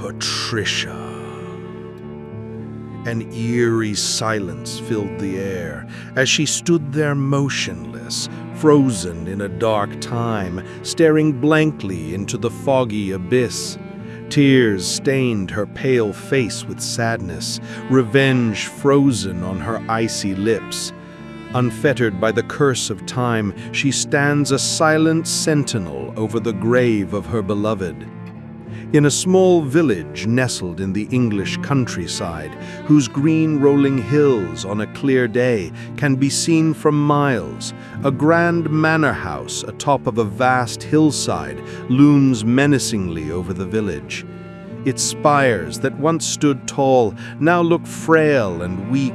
Patricia. An eerie silence filled the air as she stood there motionless, frozen in a dark time, staring blankly into the foggy abyss. Tears stained her pale face with sadness, revenge frozen on her icy lips. Unfettered by the curse of time, she stands a silent sentinel over the grave of her beloved. In a small village nestled in the English countryside, whose green rolling hills on a clear day can be seen from miles, a grand manor house atop of a vast hillside looms menacingly over the village. Its spires that once stood tall now look frail and weak.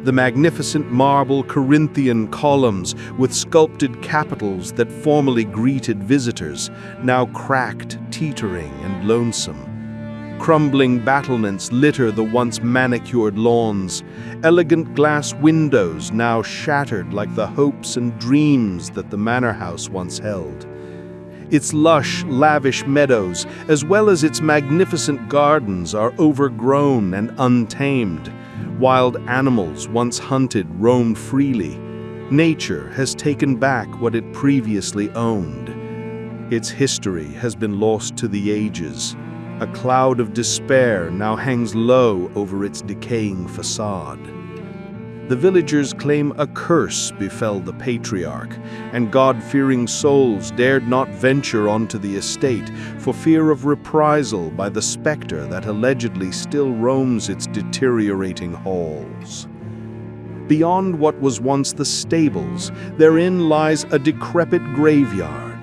The magnificent marble Corinthian columns with sculpted capitals that formerly greeted visitors, now cracked, teetering, and lonesome. Crumbling battlements litter the once manicured lawns, elegant glass windows now shattered like the hopes and dreams that the manor house once held. Its lush, lavish meadows, as well as its magnificent gardens, are overgrown and untamed. Wild animals once hunted roam freely. Nature has taken back what it previously owned. Its history has been lost to the ages. A cloud of despair now hangs low over its decaying facade. The villagers claim a curse befell the patriarch, and God-fearing souls dared not venture onto the estate for fear of reprisal by the specter that allegedly still roams its deteriorating halls. Beyond what was once the stables, therein lies a decrepit graveyard.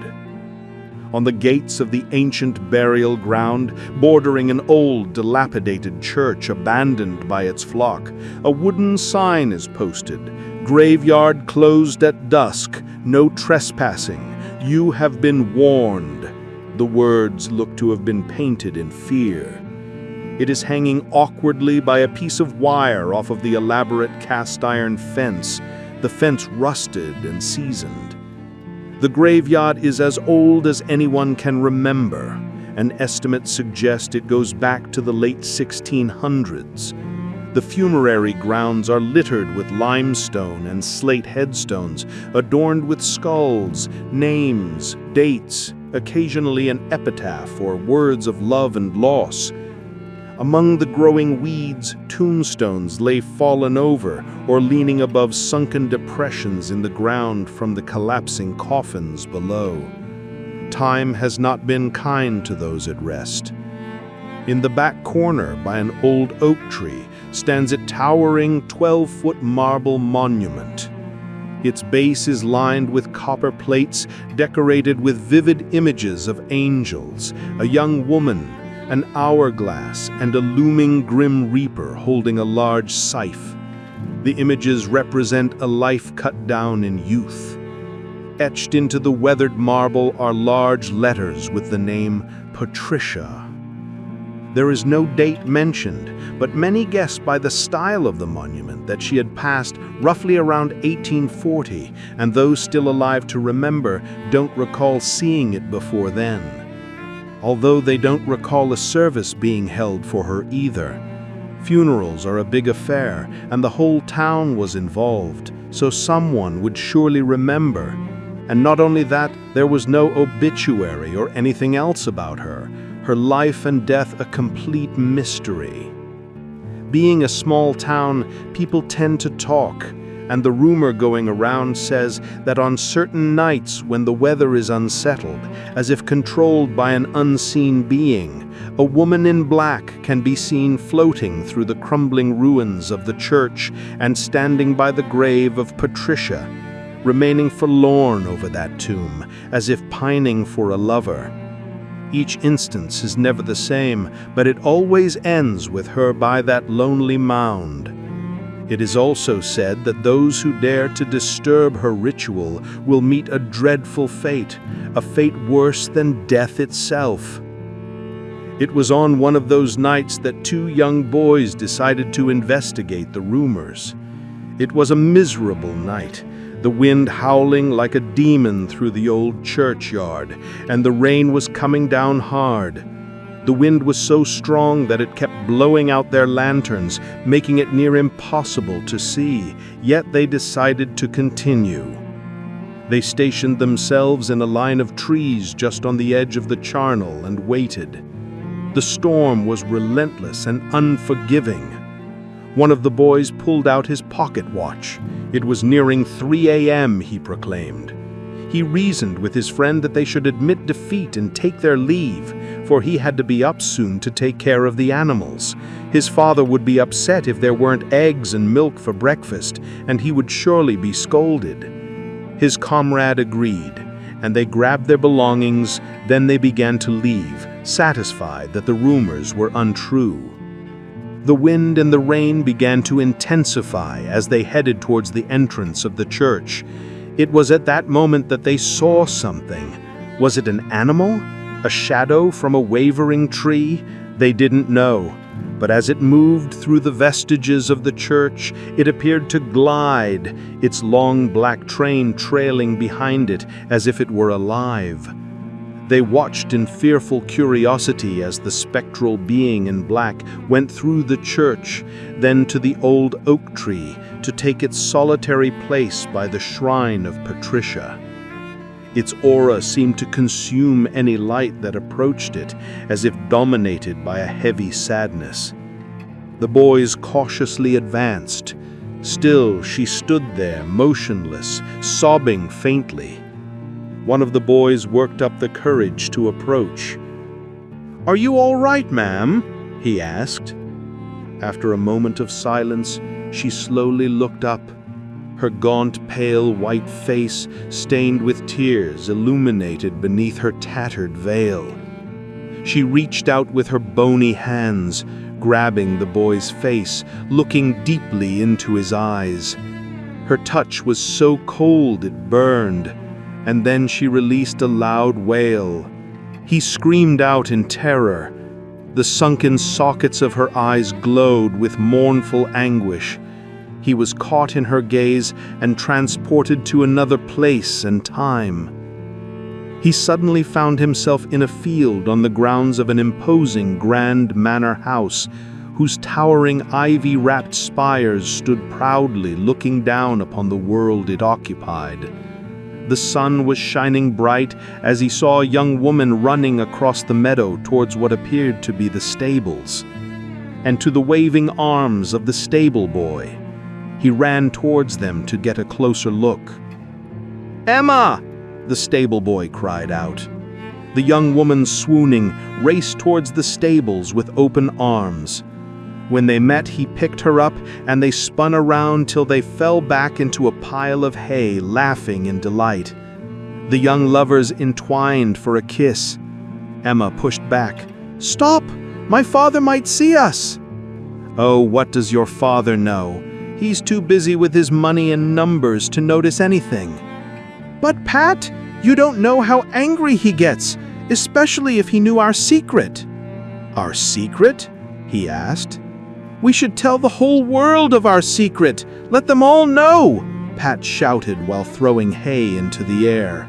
On the gates of the ancient burial ground, bordering an old, dilapidated church abandoned by its flock, a wooden sign is posted, "Graveyard closed at dusk, no trespassing, you have been warned." The words look to have been painted in fear. It is hanging awkwardly by a piece of wire off of the elaborate cast-iron fence, the fence rusted and seasoned. The graveyard is as old as anyone can remember, and estimates suggest it goes back to the late 1600s. The funerary grounds are littered with limestone and slate headstones, adorned with skulls, names, dates, occasionally an epitaph or words of love and loss. Among the growing weeds, tombstones lay fallen over or leaning above sunken depressions in the ground from the collapsing coffins below. Time has not been kind to those at rest. In the back corner, by an old oak tree, stands a towering 12-foot marble monument. Its base is lined with copper plates decorated with vivid images of angels, a young woman, an hourglass, and a looming grim reaper holding a large scythe. The images represent a life cut down in youth. Etched into the weathered marble are large letters with the name Patricia. There is no date mentioned, but many guess by the style of the monument that she had passed roughly around 1840, and those still alive to remember don't recall seeing it before then. Although they don't recall a service being held for her either. Funerals are a big affair, and the whole town was involved, so someone would surely remember. And not only that, there was no obituary or anything else about her. Her life and death a complete mystery. Being a small town, people tend to talk, and the rumor going around says that on certain nights when the weather is unsettled, as if controlled by an unseen being, a woman in black can be seen floating through the crumbling ruins of the church and standing by the grave of Patricia, remaining forlorn over that tomb, as if pining for a lover. Each instance is never the same, but it always ends with her by that lonely mound. It is also said that those who dare to disturb her ritual will meet a dreadful fate, a fate worse than death itself. It was on one of those nights that two young boys decided to investigate the rumors. It was a miserable night, the wind howling like a demon through the old churchyard, and the rain was coming down hard. The wind was so strong that it kept blowing out their lanterns, making it near impossible to see, yet they decided to continue. They stationed themselves in a line of trees just on the edge of the charnel and waited. The storm was relentless and unforgiving. One of the boys pulled out his pocket watch. It was nearing 3 a.m., he proclaimed. He reasoned with his friend that they should admit defeat and take their leave, for he had to be up soon to take care of the animals. His father would be upset if there weren't eggs and milk for breakfast, and he would surely be scolded. His comrade agreed, and they grabbed their belongings. Then they began to leave, satisfied that the rumors were untrue. The wind and the rain began to intensify as they headed towards the entrance of the church. It was at that moment that they saw something. Was it an animal? A shadow from a wavering tree? They didn't know. But as it moved through the vestiges of the church, it appeared to glide, its long black train trailing behind it as if it were alive. They watched in fearful curiosity as the spectral being in black went through the church, then to the old oak tree to take its solitary place by the shrine of Patricia. Its aura seemed to consume any light that approached it, as if dominated by a heavy sadness. The boys cautiously advanced. Still, she stood there, motionless, sobbing faintly. One of the boys worked up the courage to approach. "Are you all right, ma'am?" he asked. After a moment of silence, she slowly looked up. Her gaunt, pale, white face, stained with tears, illuminated beneath her tattered veil. She reached out with her bony hands, grabbing the boy's face, looking deeply into his eyes. Her touch was so cold it burned, and then she released a loud wail. He screamed out in terror. The sunken sockets of her eyes glowed with mournful anguish. He was caught in her gaze and transported to another place and time. He suddenly found himself in a field on the grounds of an imposing grand manor house, whose towering ivy-wrapped spires stood proudly looking down upon the world it occupied. The sun was shining bright as he saw a young woman running across the meadow towards what appeared to be the stables, and to the waving arms of the stable boy. He ran towards them to get a closer look. "Emma!" the stable boy cried out. The young woman, swooning, raced towards the stables with open arms. When they met, he picked her up, and they spun around till they fell back into a pile of hay, laughing in delight. The young lovers entwined for a kiss. Emma pushed back. "Stop! My father might see us!" "Oh, what does your father know? He's too busy with his money and numbers to notice anything." "But Pat, you don't know how angry he gets, especially if he knew our secret." "Our secret?" he asked. "We should tell the whole world of our secret. Let them all know," Pat shouted while throwing hay into the air.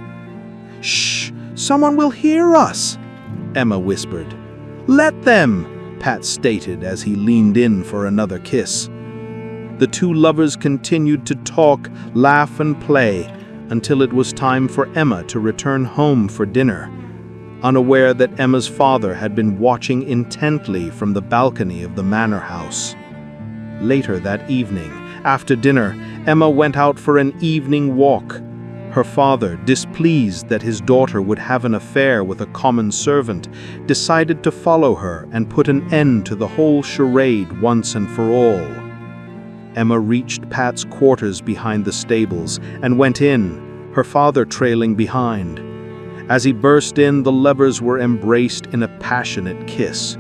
"Shh! Someone will hear us," Emma whispered. "Let them," Pat stated as he leaned in for another kiss. The two lovers continued to talk, laugh, and play until it was time for Emma to return home for dinner, unaware that Emma's father had been watching intently from the balcony of the manor house. Later that evening, after dinner, Emma went out for an evening walk. Her father, displeased that his daughter would have an affair with a common servant, decided to follow her and put an end to the whole charade once and for all. Emma reached Pat's quarters behind the stables and went in, her father trailing behind. As he burst in, the lovers were embraced in a passionate kiss.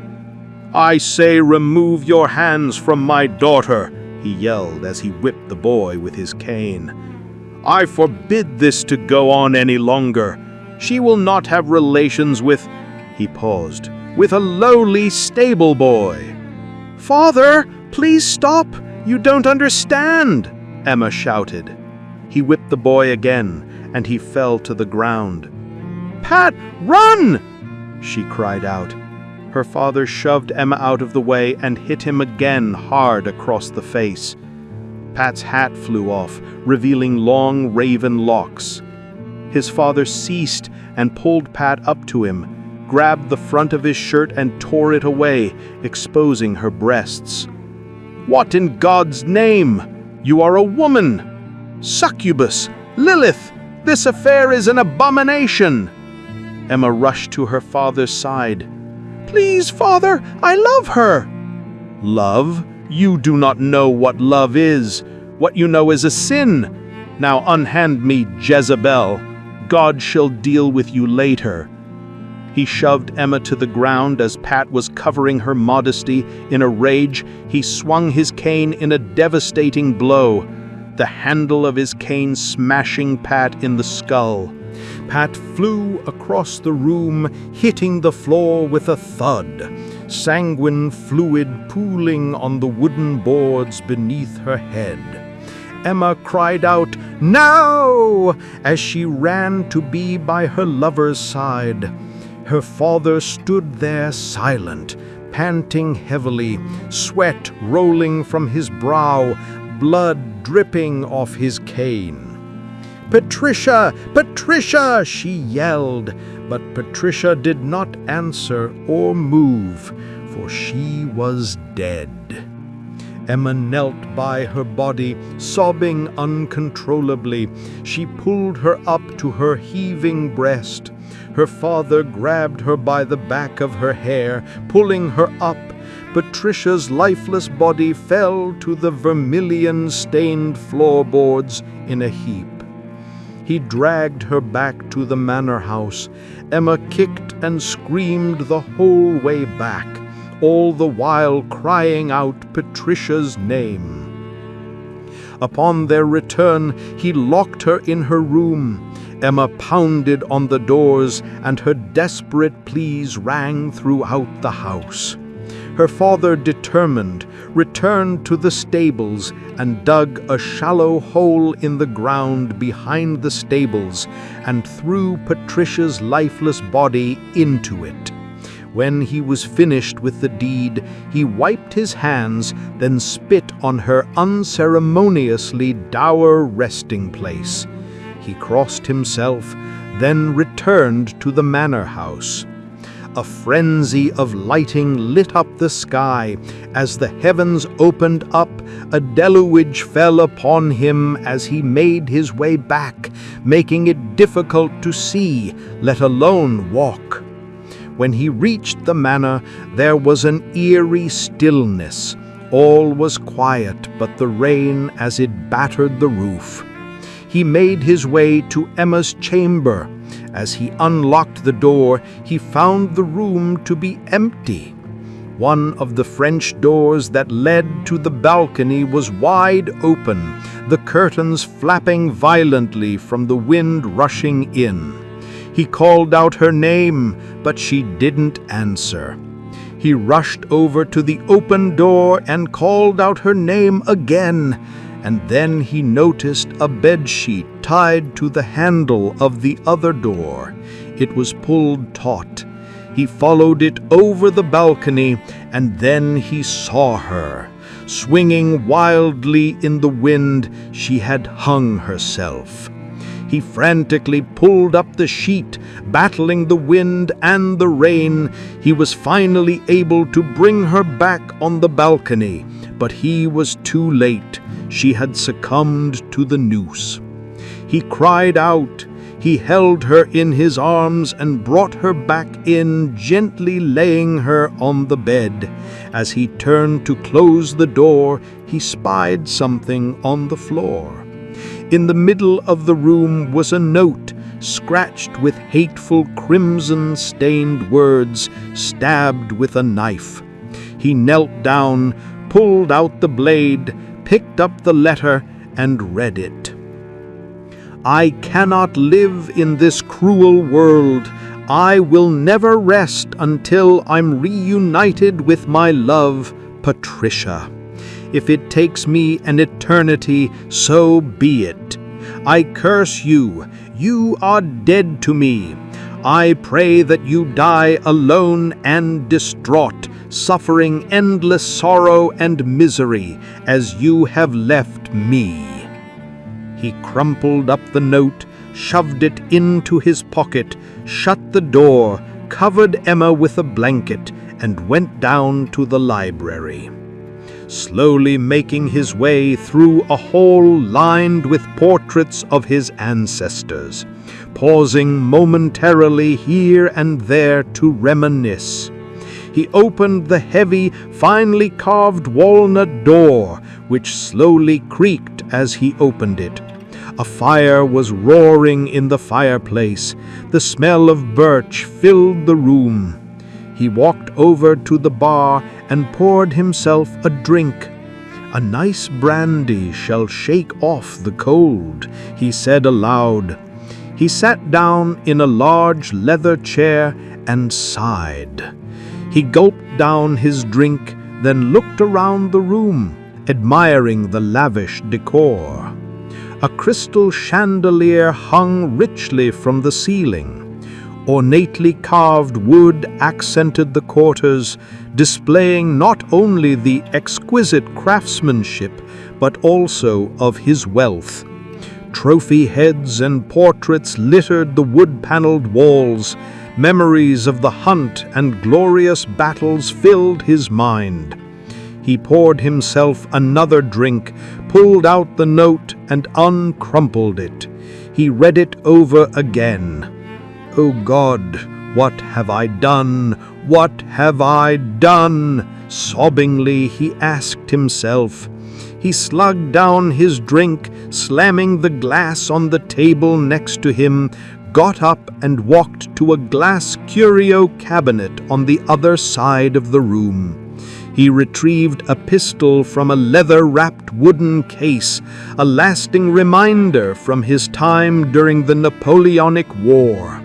"I say, remove your hands from my daughter," he yelled as he whipped the boy with his cane. "I forbid this to go on any longer. She will not have relations with—" he paused, "with a lowly stable boy." "Father, please stop! You don't understand!" Emma shouted. He whipped the boy again, and he fell to the ground. "Pat, run!" she cried out. Her father shoved Emma out of the way and hit him again hard across the face. Pat's hat flew off, revealing long raven locks. His father ceased and pulled Pat up to him, grabbed the front of his shirt and tore it away, exposing her breasts. "What in God's name? You are a woman! Succubus! Lilith! This affair is an abomination!" Emma rushed to her father's side. "Please, father, I love her." "Love? You do not know what love is. What you know is a sin. Now unhand me, Jezebel. God shall deal with you later." He shoved Emma to the ground as Pat was covering her modesty. In a rage, he swung his cane in a devastating blow, the handle of his cane smashing Pat in the skull. Pat flew across the room, hitting the floor with a thud, sanguine fluid pooling on the wooden boards beneath her head. Emma cried out, "No!" as she ran to be by her lover's side. Her father stood there silent, panting heavily, sweat rolling from his brow, blood dripping off his cane. "Patricia! Patricia!" she yelled, but Patricia did not answer or move, for she was dead. Emma knelt by her body, sobbing uncontrollably. She pulled her up to her heaving breast. Her father grabbed her by the back of her hair, pulling her up. Patricia's lifeless body fell to the vermilion-stained floorboards in a heap. He dragged her back to the manor house. Emma kicked and screamed the whole way back, all the while crying out Patricia's name. Upon their return, he locked her in her room. Emma pounded on the doors, and her desperate pleas rang throughout the house. Her father, determined, returned to the stables and dug a shallow hole in the ground behind the stables and threw Patricia's lifeless body into it. When he was finished with the deed, he wiped his hands, then spit on her unceremoniously dour resting place. He crossed himself, then returned to the manor house. A frenzy of lighting lit up the sky. As the heavens opened up, a deluge fell upon him as he made his way back, making it difficult to see, let alone walk. When he reached the manor, there was an eerie stillness. All was quiet but the rain as it battered the roof. He made his way to Emma's chamber. As he unlocked the door, he found the room to be empty. One of the French doors that led to the balcony was wide open, the curtains flapping violently from the wind rushing in. He called out her name, but she didn't answer. He rushed over to the open door and called out her name again, and then he noticed a bedsheet tied to the handle of the other door. It was pulled taut. He followed it over the balcony, and then he saw her. Swinging wildly in the wind, she had hung herself. He frantically pulled up the sheet, battling the wind and the rain. He was finally able to bring her back on the balcony, but he was too late. She had succumbed to the noose. He cried out. He held her in his arms and brought her back in, gently laying her on the bed. As he turned to close the door, he spied something on the floor. In the middle of the room was a note, scratched with hateful crimson-stained words, stabbed with a knife. He knelt down, pulled out the blade, picked up the letter, and read it. "I cannot live in this cruel world. I will never rest until I'm reunited with my love, Patricia. If it takes me an eternity, so be it. I curse you. You are dead to me. I pray that you die alone and distraught, suffering endless sorrow and misery, as you have left me." He crumpled up the note, shoved it into his pocket, shut the door, covered Emma with a blanket, and went down to the library. Slowly making his way through a hall lined with portraits of his ancestors, pausing momentarily here and there to reminisce. He opened the heavy, finely carved walnut door, which slowly creaked as he opened it. A fire was roaring in the fireplace. The smell of birch filled the room. He walked over to the bar and poured himself a drink. "A nice brandy shall shake off the cold," he said aloud. He sat down in a large leather chair and sighed. He gulped down his drink, then looked around the room, admiring the lavish decor. A crystal chandelier hung richly from the ceiling. Ornately carved wood accented the quarters, displaying not only the exquisite craftsmanship, but also of his wealth. Trophy heads and portraits littered the wood-paneled walls. Memories of the hunt and glorious battles filled his mind. He poured himself another drink, pulled out the note, and uncrumpled it. He read it over again. "O God, what have I done? What have I done?" Sobbingly he asked himself. He slugged down his drink, slamming the glass on the table next to him, got up and walked to a glass curio cabinet on the other side of the room. He retrieved a pistol from a leather-wrapped wooden case, a lasting reminder from his time during the Napoleonic War.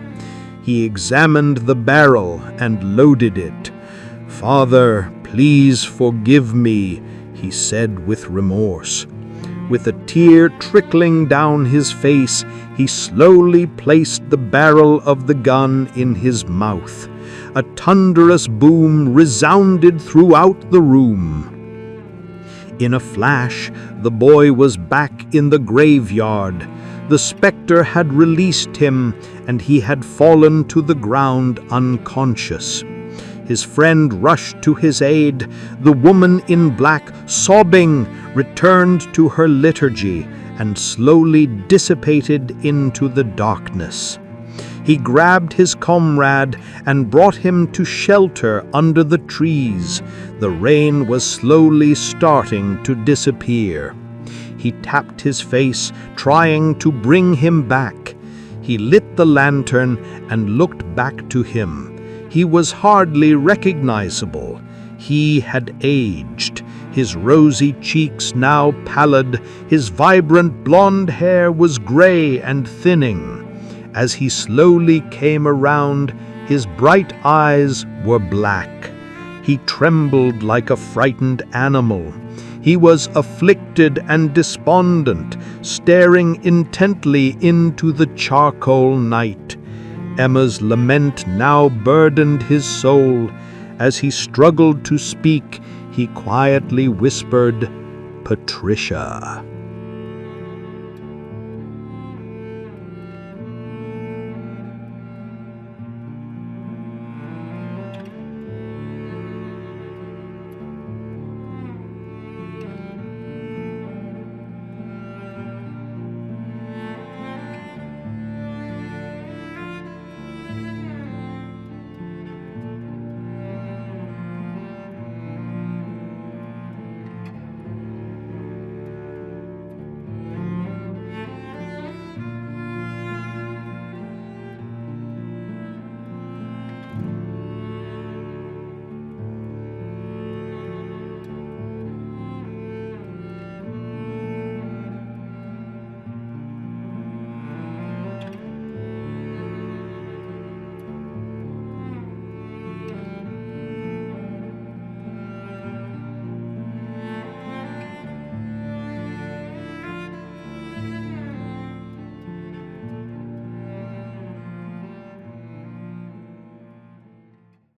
He examined the barrel and loaded it. "Father, please forgive me," he said with remorse. With a tear trickling down his face, he slowly placed the barrel of the gun in his mouth. A thunderous boom resounded throughout the room. In a flash, the boy was back in the graveyard. The spectre had released him, and he had fallen to the ground unconscious. His friend rushed to his aid. The woman in black, sobbing, returned to her liturgy and slowly dissipated into the darkness. He grabbed his comrade and brought him to shelter under the trees. The rain was slowly starting to disappear. He tapped his face, trying to bring him back. He lit the lantern and looked back to him. He was hardly recognizable. He had aged. His rosy cheeks now pallid, his vibrant blonde hair was gray and thinning. As he slowly came around, his bright eyes were black. He trembled like a frightened animal. He was afflicted and despondent, staring intently into the charcoal night. Emma's lament now burdened his soul. As he struggled to speak, he quietly whispered, "Patricia."